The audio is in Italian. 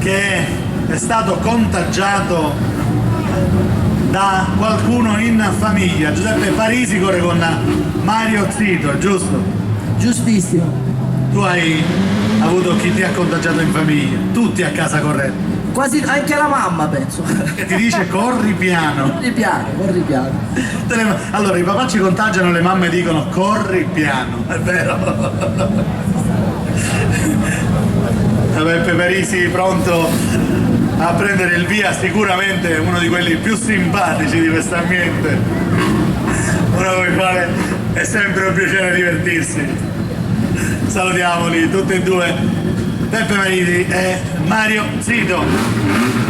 che è stato contagiato da qualcuno in famiglia. Giuseppe Parisi corre con Mario Zito, giusto? Giustissimo. Tu hai avuto chi ti ha contagiato in famiglia? Tutti a casa correndo. Quasi anche la mamma, penso. E ti dice corri piano. Corri piano, corri piano. Allora i papà ci contagiano, le mamme dicono corri piano, è vero? Peppe Parisi pronto a prendere il via, sicuramente uno di quelli più simpatici di questo ambiente, uno con il quale è sempre un piacere divertirsi. Salutiamoli tutti e due, Peppe Parisi e Mario Zito.